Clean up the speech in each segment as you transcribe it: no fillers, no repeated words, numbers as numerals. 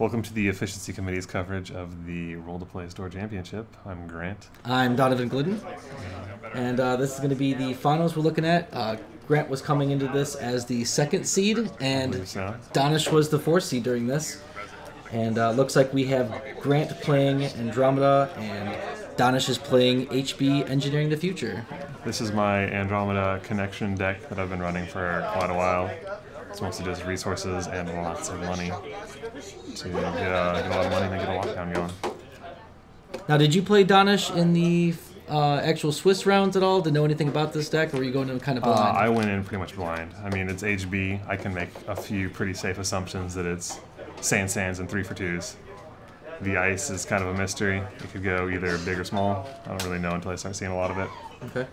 Welcome to the Efficiency Committee's coverage of the Roll2Play Store Championship. I'm Grant. I'm Donovan Glidden, and this is going to be the finals we're looking at. Grant was coming into this as the 2nd seed, and So. Donesh was the 4th seed during this. And looks like we have Grant playing Andromeda, and Donesh is playing HB Engineering the Future. This is my Andromeda connection deck that I've been running for quite a while. It's mostly just resources and lots of money to get a lot of money and then get a lockdown going. Now, did you play Donesh in the actual Swiss rounds at all? Did you know anything about this deck, or were you going in kind of blind? I went in pretty much blind. I mean, it's HB. I can make a few pretty safe assumptions that it's sands and 3 for 2s. The ice is kind of a mystery. It could go either big or small. I don't really know until I start seeing a lot of it. Okay.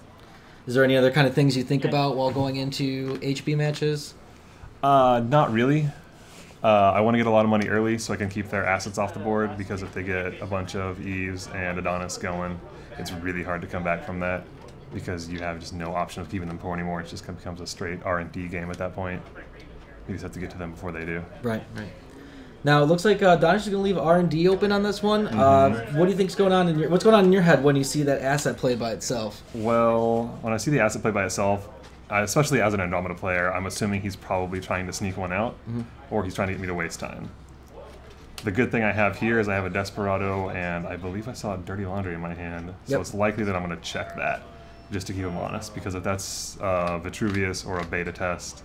Is there any other kind of things you think about while going into HB matches? Not really. I want to get a lot of money early so I can keep their assets off the board, because if they get a bunch of Eves and Adonis going, it's really hard to come back from that, because you have just no option of keeping them poor anymore. It just becomes a straight R&D game at that point. You just have to get to them before they do. Right. Now it looks like Donesh is going to leave R&D open on this one. What do you think's going on in what's going on in your head when you see that asset played by itself? Well, when I see the asset played by itself, especially as an Andromeda player, I'm assuming he's probably trying to sneak one out, or he's trying to get me to waste time. The good thing I have here is I have a Desperado, and I believe I saw a Dirty Laundry in my hand, so it's likely that I'm going to check that, just to keep him honest, because if that's Vitruvius or a beta test,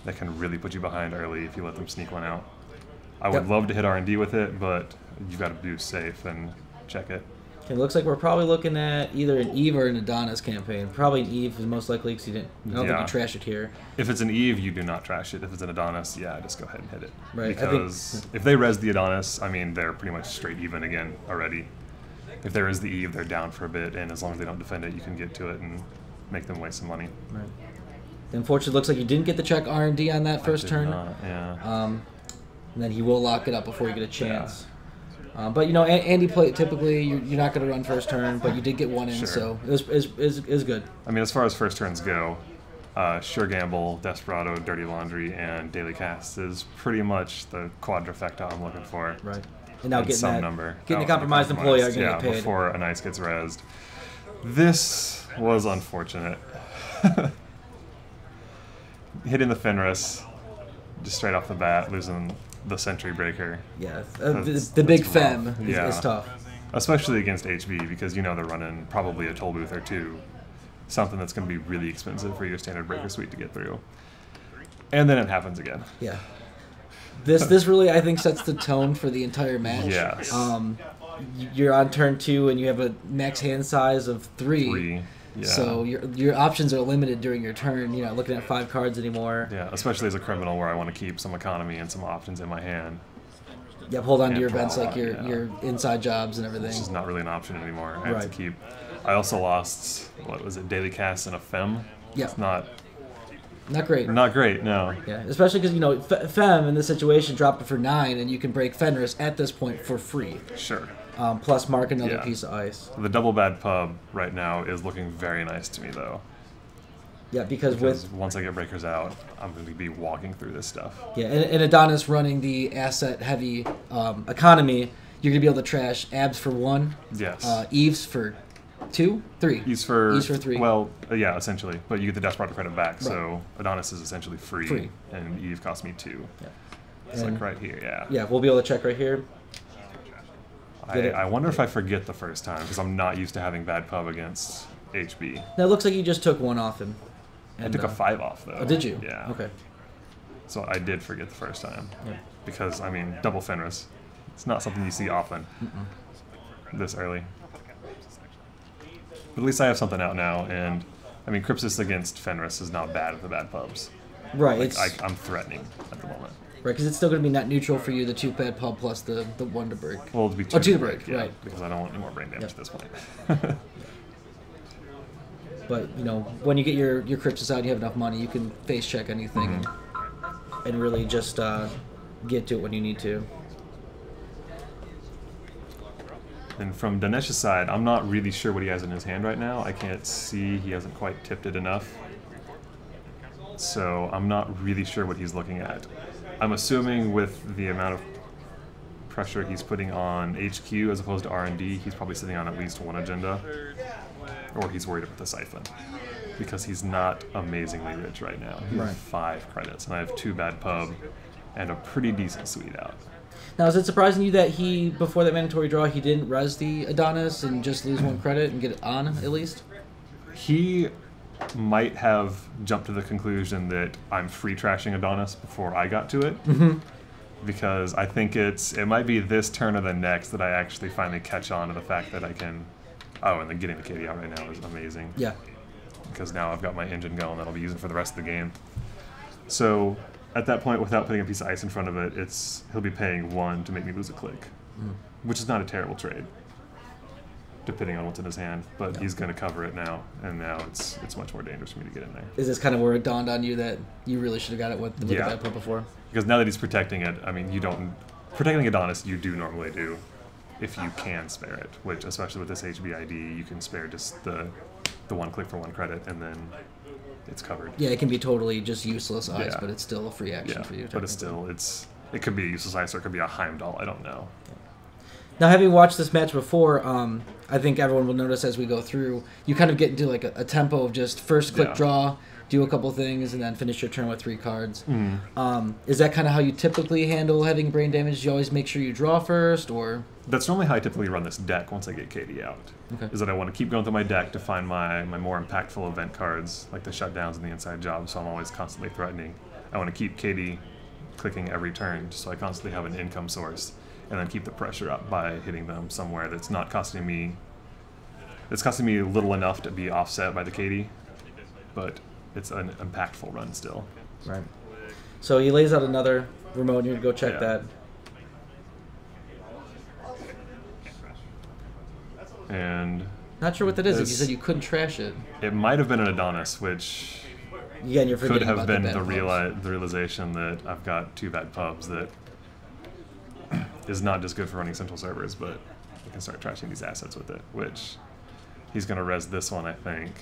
that can really put you behind early if you let them sneak one out. I would love to hit R&D with it, but you've got to do safe and check it. It looks like we're probably looking at either an Eve or an Adonis campaign. Probably an Eve is most likely, because I don't think you trash it here. If it's an Eve, you do not trash it. If it's an Adonis, yeah, just go ahead and hit it. Right. Because if they res the Adonis, I mean, they're pretty much straight even again already. If there is the Eve, they're down for a bit, and as long as they don't defend it, you can get to it and make them waste some money. Right. Unfortunately, it looks like you didn't get the check R&D on that first turn. Yeah. And then he will lock it up before you get a chance. But, you know, Andy play typically, you're not going to run first turn, but you did get one in, so it was good. I mean, as far as first turns go, Sure Gamble, Desperado, Dirty Laundry, and Daily Cast is pretty much the quadrifecta I'm looking for. Right. And now getting a compromised employee are going to get paid. Before an ice gets rezzed. This was unfortunate. Hitting the Fenris just straight off the bat, losing the Sentry Breaker. Yeah, the big Fem is tough. Especially against HB, because you know they're running probably a toll booth or two. Something that's going to be really expensive for your standard breaker suite to get through. And then it happens again. Yeah. This really, I think, sets the tone for the entire match. Yes. You're on turn 2 and you have a max hand size of 3. Yeah. So your options are limited during your turn. You're not looking at 5 cards anymore. Yeah, especially as a criminal where I want to keep some economy and some options in my hand. Yep, hold on to your events like your inside jobs and everything. It's just not really an option anymore. I have to keep. I also lost, what was it, Daily Cast and a Fem. Yeah. It's not great. Not great, no. Yeah, especially because, you know, Fem in this situation dropped it for 9, and you can break Fenris at this point for free. Sure. Plus mark another piece of ice. The double bad pub right now is looking very nice to me, though. Yeah, because once I get breakers out, I'm going to be walking through this stuff. Yeah, and Adonis running the asset-heavy economy, you're going to be able to trash Abs for 1. Yes. Eves for 2, 3. Eves for 3. Well, yeah, essentially. But you get the Desperado credit back, so Adonis is essentially free. And Eve costs me 2. Yeah. It's like right here, yeah. Yeah, we'll be able to check right here. I wonder if I forget the first time, because I'm not used to having bad pub against HB. Now, it looks like you just took 1 off him. I took a 5 off, though. Oh, did you? Yeah. Okay. So I did forget the first time. Yeah. Because, I mean, double Fenris. It's not something you see often this early. But at least I have something out now, and, I mean, Crypsis against Fenris is not bad with the bad pubs. Right. Like, I'm threatening at the moment. Right, because it's still going to be net neutral for you, the 2 bad pub plus the 1 to break. Well, it'll be 2 to break, yeah, right. Because I don't want any more brain damage at this point. But, you know, when you get your Crypsis out and you have enough money, you can face check anything and really just get to it when you need to. And from Donesh's side, I'm not really sure what he has in his hand right now. I can't see. He hasn't quite tipped it enough. So I'm not really sure what he's looking at. I'm assuming with the amount of pressure he's putting on HQ as opposed to R&D, he's probably sitting on at least one agenda, or he's worried about the siphon, because he's not amazingly rich right now. He has 5 credits, and I have 2 bad pub and a pretty decent suite out. Now, is it surprising you that he, before that mandatory draw, he didn't res the Adonis and just lose 1 credit and get it on, at least? He might have jumped to the conclusion that I'm free trashing Adonis before I got to it, because I think it might be this turn or the next that I actually finally catch on to the fact that I can... Oh, and then getting the KD out right now is amazing. Yeah. Because now I've got my engine going that I'll be using for the rest of the game. So... At that point, without putting a piece of ice in front of it, he'll be paying 1 to make me lose a click, which is not a terrible trade, depending on what's in his hand. But he's going to cover it now, and now it's much more dangerous for me to get in there. Is this kind of where it dawned on you that you really should have got it with the bad pub before? Because now that he's protecting it, I mean, protecting Adonis, you do normally do if you can spare it, which, especially with this HBID, you can spare just the 1 click for 1 credit, and then it's covered. Yeah, it can be totally just useless ice, but it's still a free action for you. But it could be a useless ice or it could be a Heimdall. I don't know. Now, having watched this match before, I think everyone will notice as we go through, you kind of get into like a tempo of just first click draw, do a couple things, and then finish your turn with 3 cards. Is that kind of how you typically handle having brain damage? Do you always make sure you draw first, or? That's normally how I typically run this deck once I get KD out. Is that I want to keep going through my deck to find my more impactful event cards, like the shutdowns and the inside jobs, so I'm always constantly threatening. I want to keep KD clicking every turn, so I constantly have an income source, and then keep the pressure up by hitting them somewhere that's not costing me... It's costing me little enough to be offset by the KD, but it's an impactful run still. Right. So he lays out another remote, and you're going to go check that. And not sure what that is. If you said you couldn't trash it. It might have been an Adonis, which could have been the realization that I've got 2 bad pubs that is not just good for running central servers, but I can start trashing these assets with it, which he's going to res this one, I think.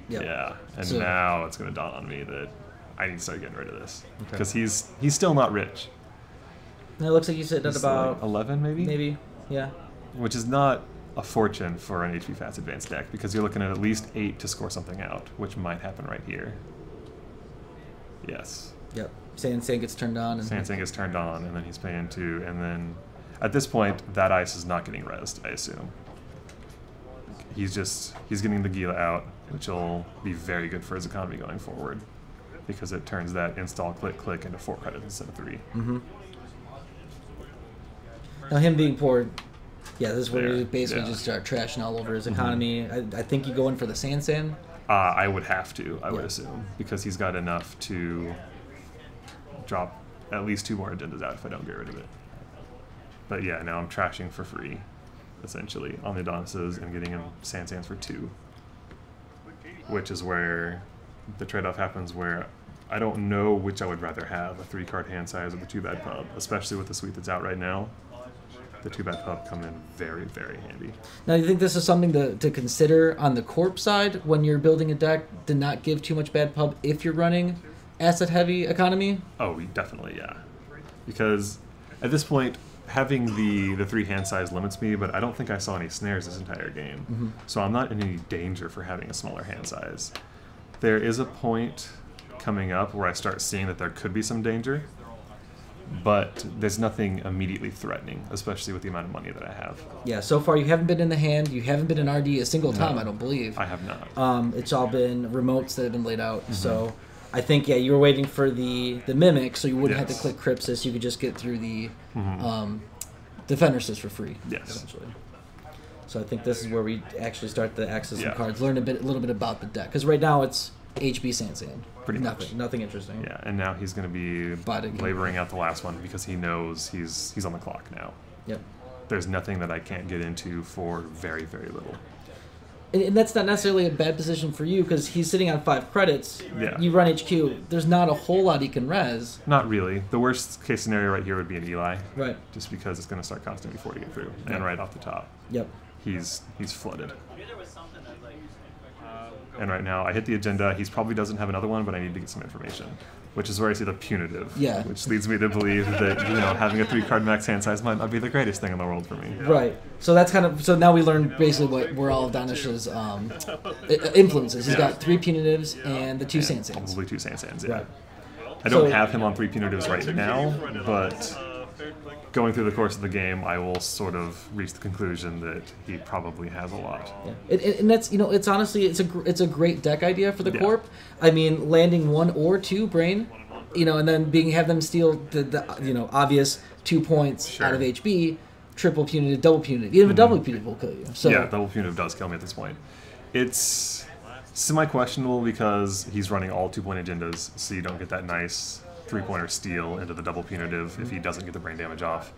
Yeah, and now it's going to dawn on me that I need to start getting rid of this, because he's still not rich. And it looks like you said at about... Like 11, maybe? Maybe, yeah. Which is not a fortune for an HP Fats Advanced deck, because you're looking at least 8 to score something out, which might happen right here. Yes. Yep. Sand gets turned on. And Sand gets turned on, and then he's paying 2, and then at this point, that ice is not getting rezzed, I assume. He's getting the Gila out, which will be very good for his economy going forward, because it turns that install click into 4 credits instead of 3. Now him being poor, this is where you basically just start trashing all over his economy. I think you go in for the Sand. I would have to, I would assume, because he's got enough to drop at least 2 more agendas out if I don't get rid of it. But yeah, now I'm trashing for free, essentially, on the Adonises and getting him Sands for 2. Which is where the trade-off happens, where I don't know which I would rather have, a 3-card hand size or the 2-bad pub, especially with the suite that's out right now. The 2-bad pub come in very, very handy. Now, you think this is something to consider on the corp side when you're building a deck to not give too much bad pub if you're running asset-heavy economy? Oh, definitely, yeah. Because at this point, having the 3 hand size limits me, but I don't think I saw any snares this entire game. So I'm not in any danger for having a smaller hand size. There is a point coming up where I start seeing that there could be some danger, but there's nothing immediately threatening, especially with the amount of money that I have. Yeah, so far you haven't been in the hand, you haven't been in RD a single time, I don't believe. I have not. It's all been remotes that have been laid out, so I think, you were waiting for the Mimic, so you wouldn't have to click Crypsis, you could just get through the Defendersis for free, essentially. So I think this is where we actually start to access some cards, learn a little bit about the deck, because right now it's HB Sand. Pretty much. Nothing interesting. Yeah, and now he's going to be laboring out the last one because he knows he's on the clock now. Yep. There's nothing that I can't get into for very, very little. And that's not necessarily a bad position for you because he's sitting on 5 credits. Yeah. You run HQ. There's not a whole lot he can res. Not really. The worst case scenario right here would be an Eli. Right. Just because it's going to start costing me 4 to get through. And right off the top. Yep. He's flooded. And right now, I hit the agenda. He probably doesn't have another one, but I need to get some information, which is where I see the punitive. Yeah. Which leads me to believe that having a 3-card max hand size might not be the greatest thing in the world for me. Right. So that's kind of now we learn basically where all of Donesh's influences. He's got 3 punitives and the 2 Sands. Probably 2 Sands. Yeah. Right. I don't have him on 3 punitives right now, but going through the course of the game, I will sort of reach the conclusion that he probably has a lot. Yeah. And that's it's honestly it's a great deck idea for the Corp. I mean, landing 1 or 2 brain, and then have them steal the obvious 2 points out of HB, triple punitive, double punitive. Even a double punitive will kill you. So yeah, double punitive does kill me at this point. It's semi-questionable because he's running all 2-point agendas, so you don't get that nice 3-pointer steal into the double punitive if he doesn't get the brain damage off.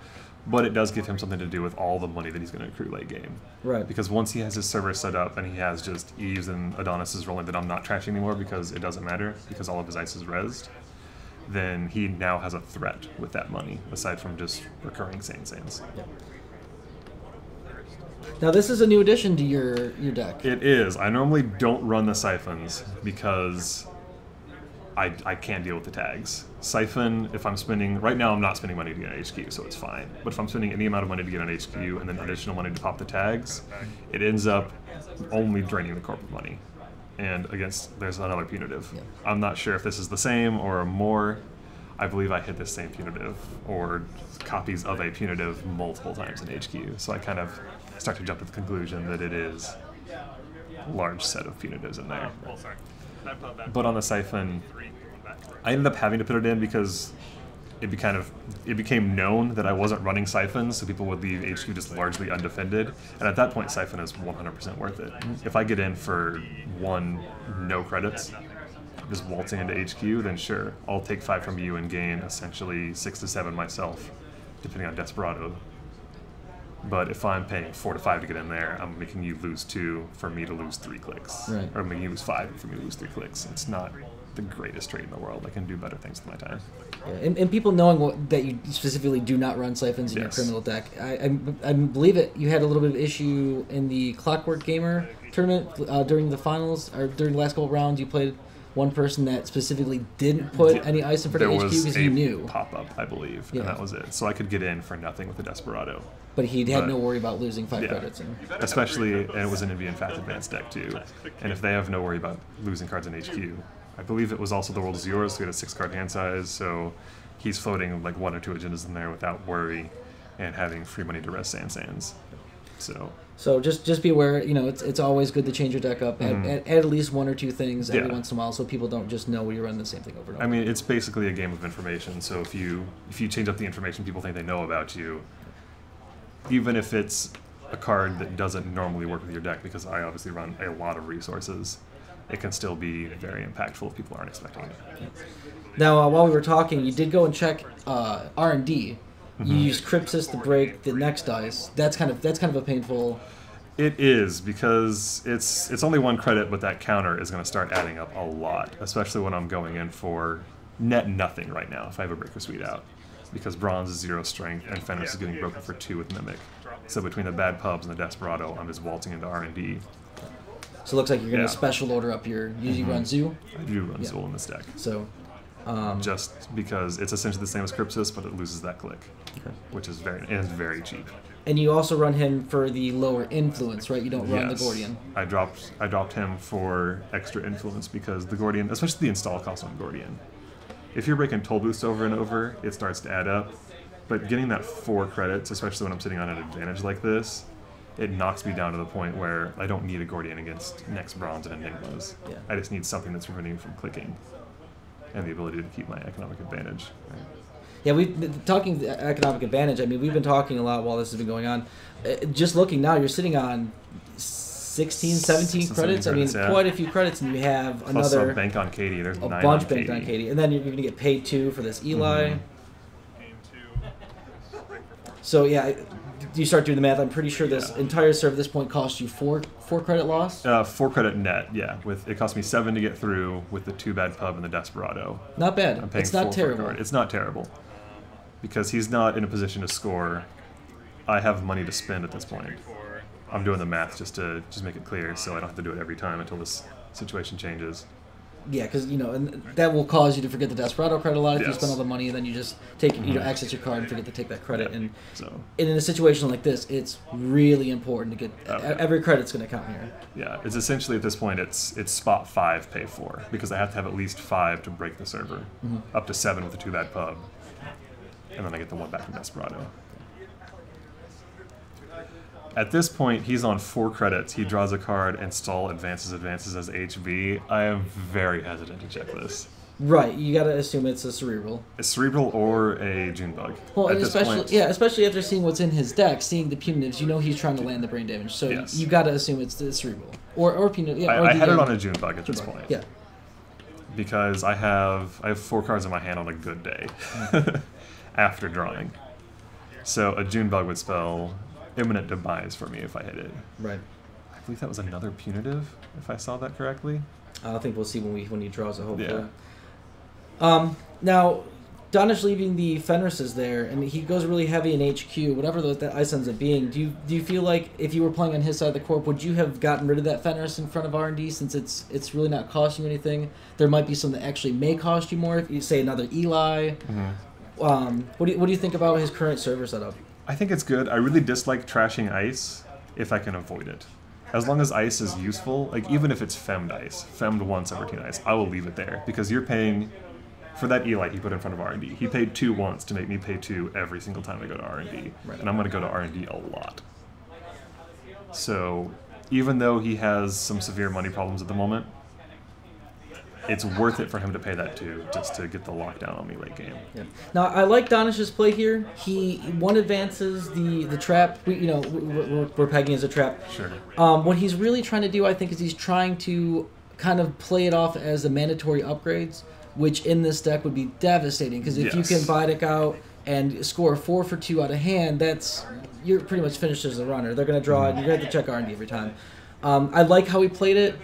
But it does give him something to do with all the money that he's going to accrue late game. Right. Because once he has his server set up and he has just Eves and Adonis's rolling that I'm not trashing anymore because it doesn't matter, because all of his ice is rezzed, then he now has a threat with that money, aside from just recurring Sands. Yeah. Now this is a new addition to your deck. It is. I normally don't run the siphons because I can't deal with the tags. Siphon, if I'm spending... Right now I'm not spending money to get an HQ, so it's fine. But if I'm spending any amount of money to get an HQ and then additional money to pop the tags, it ends up only draining the corporate money. And there's another punitive. Yeah. I'm not sure if this is the same or more. I believe I hit the same punitive or copies of a punitive multiple times in HQ. So I kind of start to jump to the conclusion that it is a large set of punitives in there. But on the siphon, I ended up having to put it in because it became known that I wasn't running siphons, so people would leave HQ just largely undefended. And at that point, siphon is 100% worth it. If I get in for 1 no credits, just waltzing into HQ, then sure, I'll take 5 from you and gain essentially 6 to 7 myself, depending on Desperado. But if I'm paying 4 to 5 to get in there, I'm making you lose 2 for me to lose 3 clicks. Right. Or making you lose 5 for me to lose 3 clicks. It's not the greatest trade in the world. I can do better things with my time. Yeah. And people knowing that you specifically do not run siphons in your criminal deck, I believe it. You had a little bit of issue in the Clockwork Gamer tournament during the finals, or during the last couple rounds. You played one person that specifically didn't put any ice in front of HQ because he knew. There was a pop-up, I believe, and that was it. So I could get in for nothing with the Desperado. But he had no worry about losing 5 credits. Especially, and it was an Envy and Fast Advanced deck too. And if they have no worry about losing cards in HQ, I believe it was also the World is Yours, so he had a 6-card hand size, so he's floating like 1 or 2 agendas in there without worry and having free money to rest Sands. So just be aware, it's always good to change your deck up, add at least 1 or 2 things every once in a while, so people don't just know you're running the same thing over and over. I mean, it's basically a game of information, so if you change up the information people think they know about you, even if it's a card that doesn't normally work with your deck, because I obviously run a lot of resources, it can still be very impactful if people aren't expecting it. Now, while we were talking, you did go and check R&D. You used Crypsis to break the next dice. That's kind of a painful. It is, because it's only 1 credit, but that counter is going to start adding up a lot, especially when I'm going in for net nothing right now if I have a Breaker Suite out, because Bronze is 0 strength and Fenris is getting broken for 2 with Mimic. So between the bad pubs and the Desperado, I'm just waltzing into R&D. So it looks like you're going to special order up your. You run Zoo. I do run Zool in this deck. So. Just because it's essentially the same as Crypsis, but it loses that click, which is very cheap. And you also run him for the lower influence, right? You don't run the Gordian. I dropped him for extra influence because the Gordian, especially the install cost on Gordian, if you're breaking Toll Boost over and over, it starts to add up. But getting that 4 credits, especially when I'm sitting on an advantage like this, it knocks me down to the point where I don't need a Gordian against next Bronze and Enigmas. Yeah. I just need something that's preventing me from clicking and the ability to keep my economic advantage. Right? Yeah, we've been talking economic advantage. I mean, we've been talking a lot while this has been going on. Just looking now, you're sitting on 16, 17 credits. I mean, quite a few credits, and you have plus another a bank on Katie. There's a 9 bunch on banked Katie. on Katie, and then you're going to get paid 2 for this Eli. So yeah, you start doing the math. I'm pretty sure this entire serve at this point cost you 4 credit loss. 4 credit net, yeah. It cost me 7 to get through with the 2 bad pub and the Desperado. Not bad. I'm paying It's not 4 terrible. for a card. It's not terrible because he's not in a position to score. I have money to spend at this point. I'm doing the math just to make it clear, so I don't have to do it every time until this situation changes. Yeah, because, and that will cause you to forget the Desperado credit a lot if you Yes. spend all the money, and then you just take, access your card and forget to take that credit. Yeah. And in a situation like this, it's really important to get every credit's going to count here. Yeah, it's essentially at this point, it's spot 5, pay 4, because I have to have at least 5 to break the server, up to 7 with a 2-bad pub, and then I get the 1 back from Desperado. At this point, he's on 4 credits. He draws a card, and stall advances as HV. I am very hesitant to check this. Right, you got to assume it's a Cerebral. A Cerebral or a Junebug. Well, and especially after seeing what's in his deck, seeing the punitives, he's trying to land the brain damage. So you got to assume it's the Cerebral or punitive. Yeah, I had it on a Junebug at this point. Yeah. Because I have 4 cards in my hand on a good day after drawing. So a Junebug would spell imminent demise for me if I hit it. Right. I believe that was another punitive, if I saw that correctly. I think we'll see when he draws it, hopefully. Yeah. Now, Donesh leaving the Fenrises there, and he goes really heavy in HQ, whatever that ice ends up being. Do you feel like if you were playing on his side of the corp, would you have gotten rid of that Fenris in front of R&D since it's really not costing you anything? There might be some that actually may cost you more if you say another Eli. What do you think about his current server setup? I think it's good. I really dislike trashing ice if I can avoid it. As long as ice is useful, like even if it's femmed ice, femmed 1 17 ice, I will leave it there because you're paying for that Eli he put in front of R&D. He paid 2 once to make me pay 2 every single time I go to R&D, and I'm going to go to R&D a lot. So even though he has some severe money problems at the moment, it's worth it for him to pay that 2 just to get the lockdown on me late game. Yeah. Now I like Donesh's play here. He advances the trap. We're pegging as a trap. Sure. What he's really trying to do, I think, is he's trying to kind of play it off as a mandatory upgrades, which in this deck would be devastating because if you can Vidic out and score 4 for 2 out of hand, you're pretty much finished as a runner. They're going to draw it, and you're going to have to check R&D every time. I like how he played it.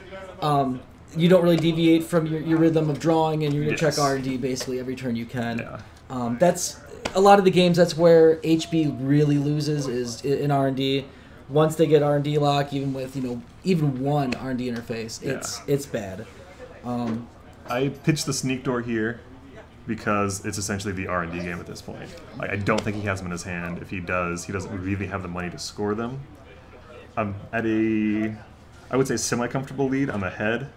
You don't really deviate from your rhythm of drawing, and you're going to check R&D basically every turn you can. Yeah. That's a lot of the games. That's where HB really loses is in R&D. Once they get R&D lock, even with even 1 R&D interface, it's bad. I pitched the sneak door here because it's essentially the R&D game at this point. I don't think he has them in his hand. If he does, he doesn't really have the money to score them. I'm at I would say semi-comfortable lead. I'm ahead.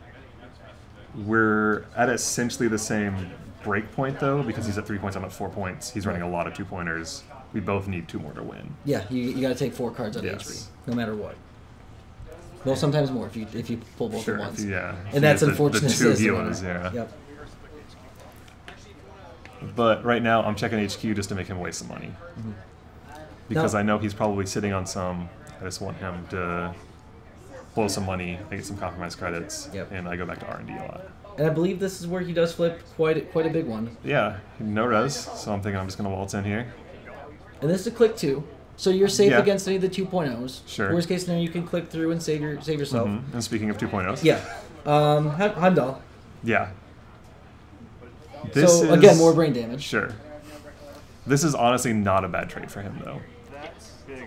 We're at essentially the same break point, though, because he's at 3 points, I'm at 4 points. He's running a lot of 2-pointers. We both need 2 more to win. Yeah, you got to take 4 cards out of HB, no matter what. Well, sometimes more if you pull both at once. Yeah. And that's unfortunate. The 2 healers, Yep. But right now, I'm checking HQ just to make him waste some money. Because I know he's probably sitting on some. I just want him to blow some money, I get some compromise credits, and I go back to R&D a lot. And I believe this is where he does flip quite a big one. Yeah, no res, so I'm thinking I'm just going to waltz in here. And this is a click 2, so you're safe against any of the 2.0s. Sure. Worst case scenario, you can click through and save yourself. And speaking of 2.0s. Yeah. Heimdall. Yeah. So again, more brain damage. Sure. This is honestly not a bad trade for him, though.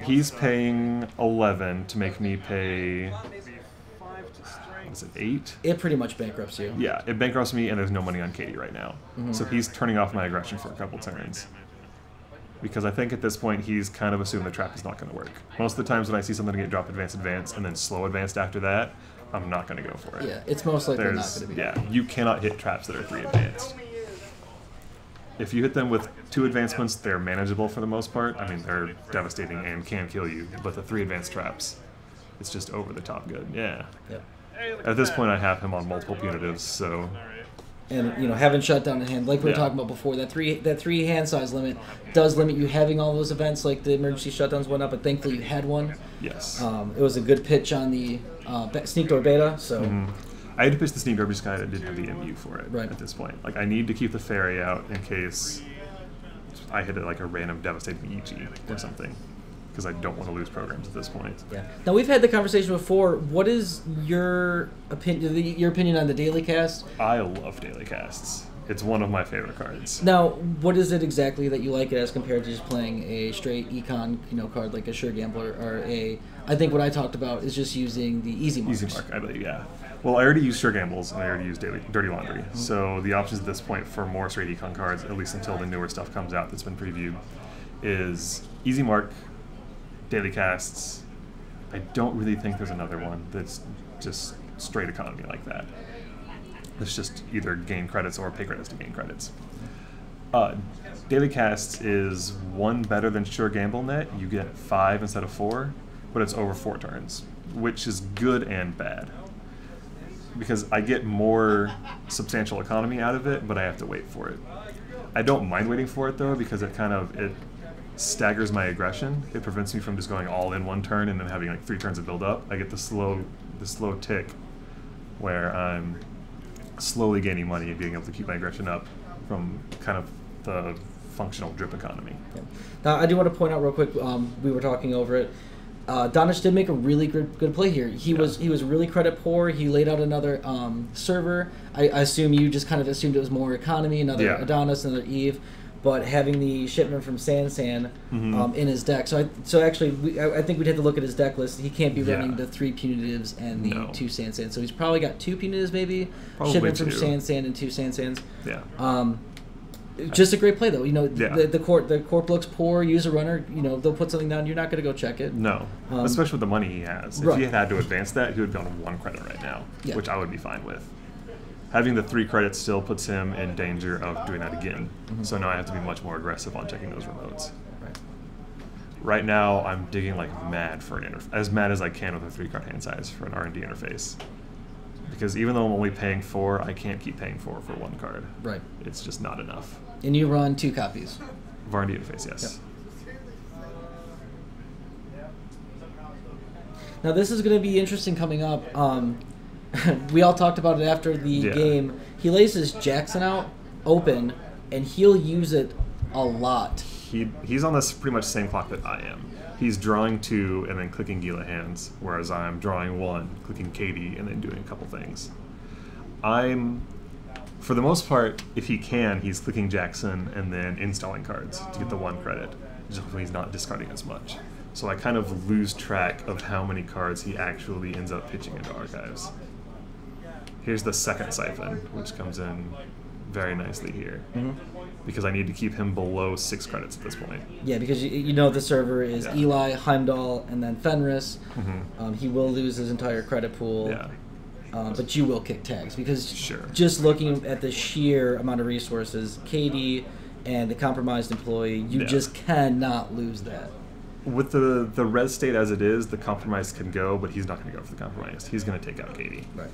He's paying 11 to make me pay, what is it, 8? It pretty much bankrupts you. Yeah, it bankrupts me, and there's no money on Katie right now. So he's turning off my aggression for a couple turns. Because I think at this point, he's kind of assumed the trap is not going to work. Most of the times when I see something get drop advance, and then slow advanced after that, I'm not going to go for it. Yeah, it's most likely not going to be. Yeah, you cannot hit traps that are 3 advanced. If you hit them with 2 advancements, they're manageable for the most part. I mean, they're devastating and can kill you. But the 3 advanced traps, it's just over the top good. Yeah. Yep. At this point, I have him on multiple punitives, so. And having shutdown in hand, like we were talking about before, that three hand size limit does limit you having all those events, like the emergency shutdowns went up. But thankfully, you had one. Yes. It was a good pitch on the sneak door beta, so. I had to pitch the sneak garbage guy that didn't have the MU for it right. at this point. Like, I need to keep the fairy out in case I hit like a random devastating EG or something, because I don't want to lose programs at this point. Yeah. Now, we've had the conversation before. What is your opinion on the daily cast? I love daily casts. It's one of my favorite cards. Now, what is it exactly that you like it as compared to just playing a straight econ, card like a Sure Gambler or a? I think what I talked about is just using the easy marks. Easy mark, I believe, yeah. Well, I already used Sure Gambles, and I already used Dirty Laundry. So the options at this point for more straight econ cards, at least until the newer stuff comes out that's been previewed, is Easy Mark, Daily Casts. I don't really think there's another one that's just straight economy like that. It's just either gain credits or pay credits to gain credits. Daily Casts is one better than Sure Gamble Net. You get 5 instead of 4, but it's over 4 turns, which is good and bad. Because I get more substantial economy out of it, but I have to wait for it. I don't mind waiting for it though, because it staggers my aggression. It prevents me from just going all in one turn and then having like 3 turns of build up. I get the slow tick where I'm slowly gaining money and being able to keep my aggression up from kind of the functional drip economy. Yeah. Now, I do want to point out real quick, we were talking over it. Donesh did make a really good play here. He was really credit poor. He laid out another server. I assume you just kind of assumed it was more economy, another Adonis, another Eve, but having the shipment from Sansan in his deck. So actually, I think we'd have to look at his deck list. He can't be running the 3 punitives and the 2 Sansan. So he's probably got 2 punitives maybe. Probably shipment 2. from Sansan and 2 Sansans. Yeah. Just a great play though. The court looks poor. Use a runner. They'll put something down. You're not going to go check it. No, especially with the money he has. If he had to advance that, he would be on 1 credit right now, which I would be fine with. Having the 3 credits still puts him in danger of doing that again. So now I have to be much more aggressive on checking those remotes. Right now, I'm digging like mad for as mad as I can with a 3-card hand size for an R&D interface. Because even though I'm only paying 4, I can't keep paying 4 for 1 card. Right. It's just not enough. And you run 2 copies. Of R&D interface, yes. Yep. Now this is going to be interesting coming up. We all talked about it after the game. He lays his Jackson out open, and he'll use it a lot. He's on this pretty much same clock that I am. He's drawing 2 and then clicking Gila hands, whereas I'm drawing 1, clicking Katie, and then doing a couple things. For the most part, if he can, he's clicking Jackson and then installing cards to get the 1 credit. Just hopefully he's not discarding as much. So I kind of lose track of how many cards he actually ends up pitching into archives. Here's the second siphon, which comes in very nicely here. Because I need to keep him below 6 credits at this point. Yeah, because the server is Eli, Heimdall, and then Fenris. He will lose his entire credit pool. Yeah. But you will kick tags because just looking at the sheer amount of resources, Katie and the compromised employee, you just cannot lose that. With the res state as it is, the compromise can go, but he's not going to go for the compromise. He's going to take out Katie. Right.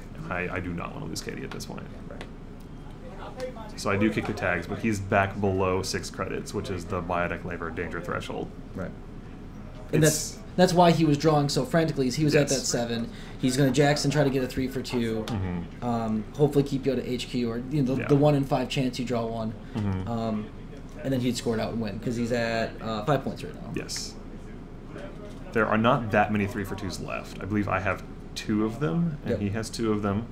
I do not want to lose Katie at this point. Right. So I do kick the tags, but he's back below 6 credits, which is the biotic labor danger threshold. Right. And that's why he was drawing so frantically. Is he was at that 7. He's going to Jackson try to get a 3 for 2. Hopefully keep you at HQ or the 1 in 5 chance you draw 1. And then he'd score it out and win because he's at 5 points right now. Yes. There are not that many 3 for 2s left. I believe I have 2 of them, and he has 2 of them.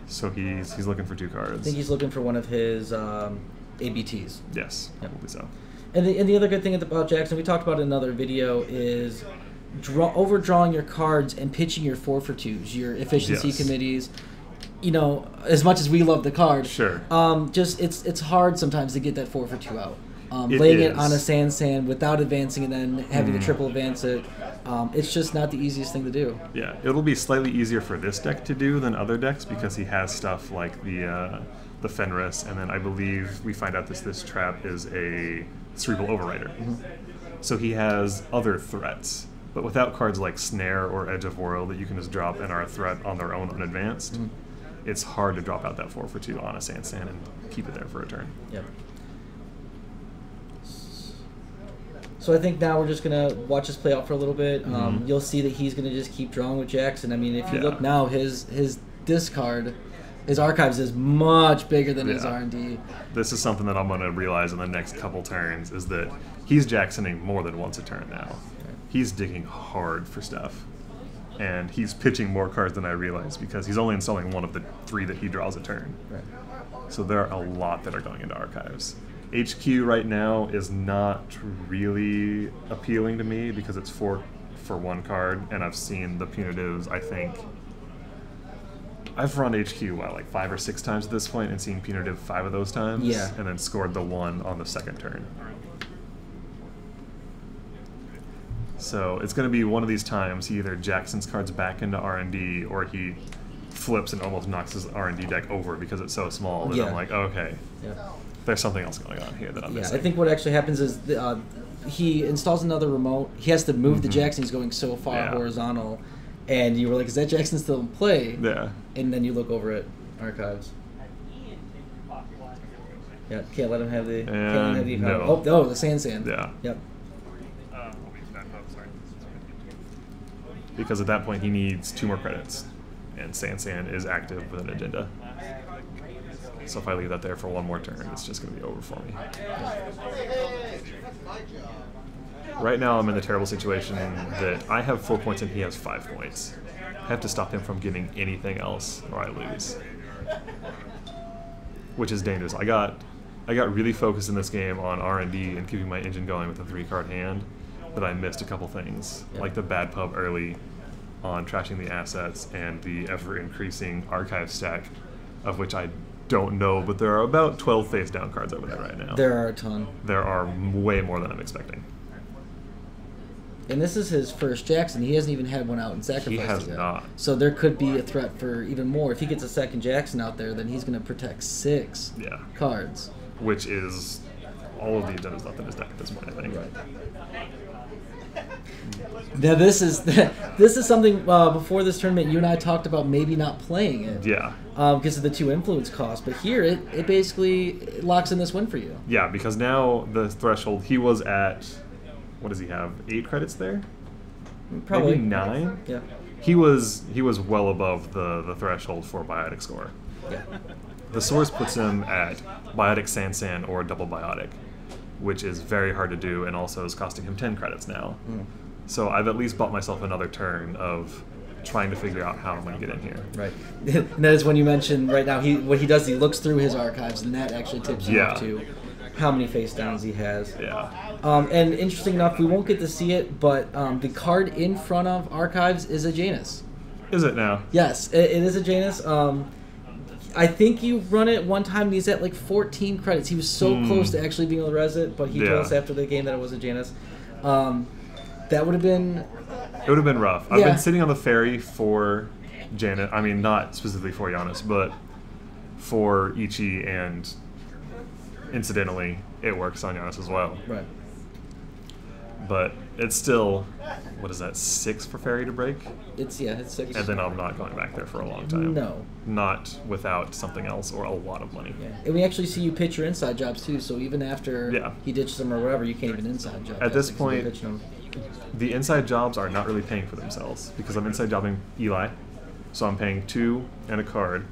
So he's looking for 2 cards. I think he's looking for one of his ABTs. Yes, probably so. And the other good thing about Jackson, we talked about in another video, is overdrawing your cards and pitching your 4 for 2s, your efficiency committees. As much as we love the card, just it's hard sometimes to get that 4 for 2 out. Laying it on a Sansan without advancing and then having the triple advance it, it's just not the easiest thing to do. Yeah, it'll be slightly easier for this deck to do than other decks because he has stuff like the Fenris, and then I believe we find out this trap is a Cerebral Overrider. So he has other threats, but without cards like Snare or Edge of World that you can just drop and are a threat on their own unadvanced, it's hard to drop out that 4 for 2 on a Sansan and keep it there for a turn. Yep. So I think now we're just going to watch this play out for a little bit. You'll see that he's going to just keep drawing with Jackson. I mean, if you look now, his discard, his archives is much bigger than his R&D. This is something that I'm going to realize in the next couple turns, is that he's Jacksoning more than once a turn now. He's digging hard for stuff. And he's pitching more cards than I realize because he's only installing 1 of the 3 that he draws a turn. So there are a lot that are going into archives. HQ right now is not really appealing to me because it's 4 for 1 card, and I've seen the punitives, I think, I've run HQ, like 5 or 6 times at this point, and seen punitive 5 of those times, and then scored the 1 on the second turn. So it's going to be one of these times he either Jackson's cards back into R&D, or he flips and almost knocks his R&D deck over because it's so small that I'm like, oh, okay, there's something else going on here that I'm missing. I think what actually happens is he installs another remote. He has to move the Jackson. He's going so far horizontal. And you were like, is that Jackson still in play? Yeah. And then you look over at archives. Yeah, can't let him have the... No. Oh, the Sand. Yeah. Yep. Because at that point he needs 2 more credits. And Sand is active with an agenda. So if I leave that there for 1 more turn, it's just going to be over for me. Right now I'm in the terrible situation that I have 4 points and he has 5 points. I have to stop him from getting anything else or I lose. Which is dangerous. I got really focused in this game on R&D and keeping my engine going with a 3-card hand, but I missed a couple things, like the bad pub early on trashing the assets and the ever-increasing archive stack, of which I don't know, but there are about 12 face-down cards over there right now. There are a ton. There are way more than I'm expecting. And this is his first Jackson. He hasn't even had one out in sacrifice yet. He has not. So there could be a threat for even more. If he gets a second Jackson out there, then he's going to protect 6 cards. Which is all of the agendas left in his deck at this point, I think. Right. Now this is something before this tournament you and I talked about maybe not playing it. Yeah. Because of the 2 influence costs. But here it basically locks in this win for you. Yeah, because now the threshold, he was at... What does he have? 8 credits there? Probably. Maybe 9? Yeah. He was well above the threshold for biotic score. Yeah. The source puts him at biotic Sand or double biotic, which is very hard to do and also is costing him 10 credits now. So I've at least bought myself another turn of trying to figure out how I'm going to get in here. Right. And that is when you mentioned right now what he does, he looks through his archives and that actually tips you off to how many face downs he has. Yeah. And interesting enough, we won't get to see it, but the card in front of archives is a Janus. Is it now? Yes, it is a Janus. I think you run it one time and he's at like 14 credits. He was so close to actually being able to res it, but he told us after the game that it was a Janus. That would have been... It would have been rough. I've been sitting on the ferry for Janet. I mean, not specifically for Giannis, but for Ichi, and incidentally, it works on Giannis as well. Right. But it's still, what is that, 6 for ferry to break? It's 6. And then I'm not going back there for a long time. No. Not without something else or a lot of money. Yeah. And we actually see you pitch your inside jobs too, so even after he ditches them or whatever, you can't even inside job. At this point, the inside jobs are not really paying for themselves because I'm inside jobbing Eli, so I'm paying 2 and a card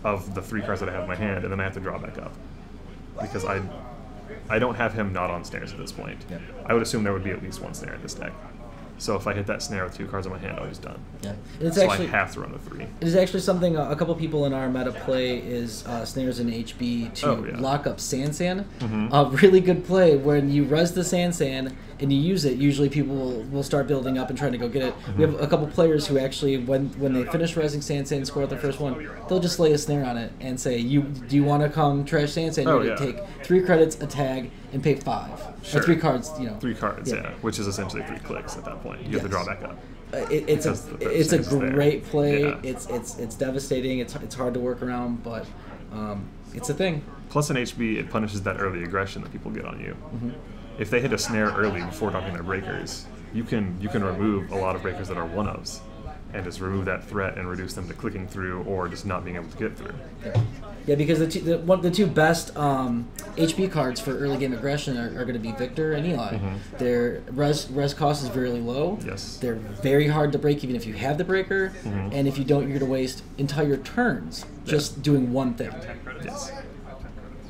of the 3 cards that I have in my hand, and then I have to draw back up because I don't have him not on snares at this point. Yeah. I would assume there would be at least 1 snare in this deck. So if I hit that snare with 2 cards in my hand, I'm just done. Yeah. It's so actually, I have to run the 3. It is actually something a couple people in our meta play is snares in HB to lock up Sand. A really good play when you res the Sand and you use it. Usually people will start building up and trying to go get it. We have a couple players who actually, when they finish resing Sand and score the first one, they'll just lay a snare on it and say, do you want to come trash Sand? You're going to take 3 credits, a tag, and pay 5. Sure. Or 3 cards, 3 cards, which is essentially 3 clicks at that point. You have to draw back up. It's a great play. Yeah. It's devastating. It's hard to work around, but it's a thing. Plus in HB, it punishes that early aggression that people get on you. If they hit a snare early before dropping their breakers, you can remove a lot of breakers that are 1-ofs, and just remove that threat and reduce them to clicking through or just not being able to get through. Yeah, because the 2 best HB cards for early game aggression are going to be Victor and Eli. Their res cost is very low. Yes. They're very hard to break even if you have the breaker, and if you don't, you're going to waste entire turns just doing one thing. Yes.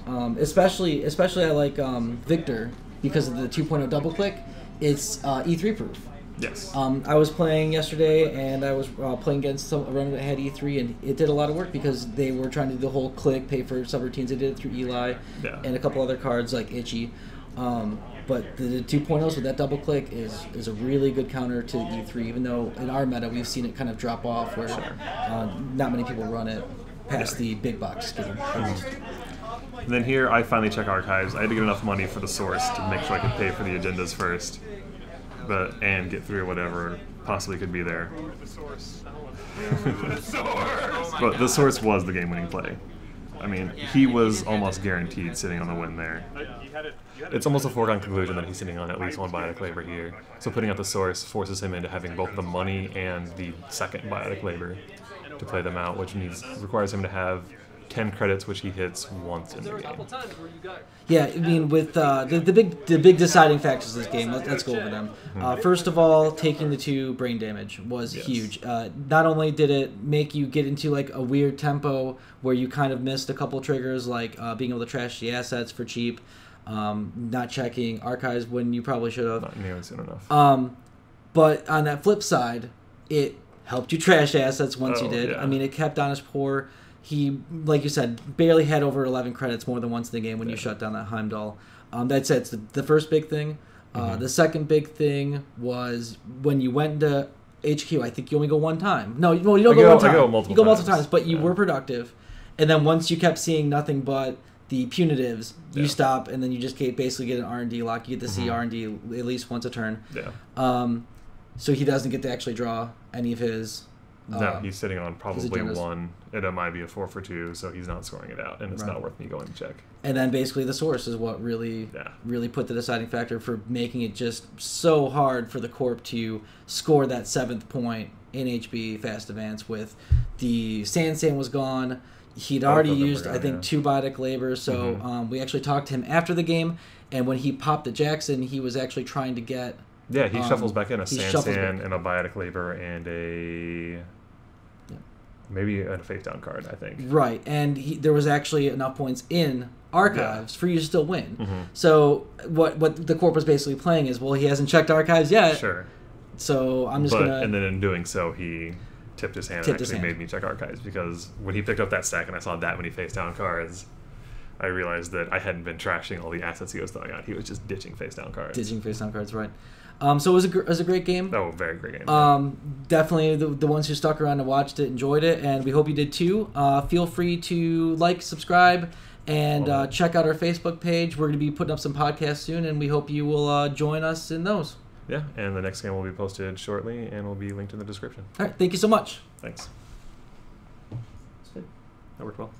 Especially I like Victor because of the 2.0 double click. It's E3 proof. Yes. I was playing yesterday, and I was playing against a runner that had E3, and it did a lot of work because they were trying to do the whole click, pay for subroutines. They did it through Eli and a couple other cards like Itchy. But the 2.0s with that double click is a really good counter to E3, even though in our meta we've seen it kind of drop off where not many people run it past the big box game. And then here I finally check archives. I had to get enough money for the source to make sure I could pay for the agendas first, and get through whatever possibly could be there. But the source was the game-winning play. I mean, he was almost guaranteed sitting on the win there. It's almost a foregone conclusion that he's sitting on at least one biotic labor here. So putting out the source forces him into having both the money and the second biotic labor to play them out, which requires him to have 10 credits, which he hits once in the game. Yeah, I mean, with the big deciding factors of this game, let's go over them. First of all, taking the 2 brain damage was huge. Not only did it make you get into like a weird tempo where you kind of missed a couple triggers, like being able to trash the assets for cheap, not checking archives when you probably should have. Not nearly soon enough. But on that flip side, it helped you trash assets once you did. Yeah. I mean, it kept Donesh poor. He, like you said, barely had over 11 credits more than once in the game when you shut down that Heimdall. That's it. It's the first big thing. The second big thing was when you went into HQ, I think you only go one time. No, you don't go one time. You go multiple times, but you were productive. And then once you kept seeing nothing but the punitives, you stop, and then you just basically get an R&D lock. You get to see R&D at least once a turn. Yeah. So he doesn't get to actually draw any of his... No, he's sitting on probably 1. It might be a 4 for 2, so he's not scoring it out, and it's not worth me going to check. And then basically the source is what really put the deciding factor for making it just so hard for the Corp to score that 7th point in HB Fast Advance with the Sand was gone. He'd already used, I think, 2 biotic labor, so we actually talked to him after the game, and when he popped the Jackson, he was actually trying to get... Yeah, he shuffles back in a Sand and a biotic labor and a... Maybe a face-down card, I think. Right, and there was actually enough points in archives for you to still win. So what the Corp was basically playing is, well, he hasn't checked archives yet. Sure. So I'm just going to... And then in doing so, he tipped his hand and actually made me check archives, because when he picked up that stack and I saw that many face-down cards, I realized that I hadn't been trashing all the assets he was throwing out. He was just ditching face-down cards. Ditching face-down cards, right. So it was a great game. Oh, very great game. Definitely the ones who stuck around and watched it enjoyed it, and we hope you did too. Feel free to like, subscribe, and check out our Facebook page. We're going to be putting up some podcasts soon, and we hope you will join us in those. Yeah, and the next game will be posted shortly, and will be linked in the description. All right, thank you so much. Thanks. That worked well.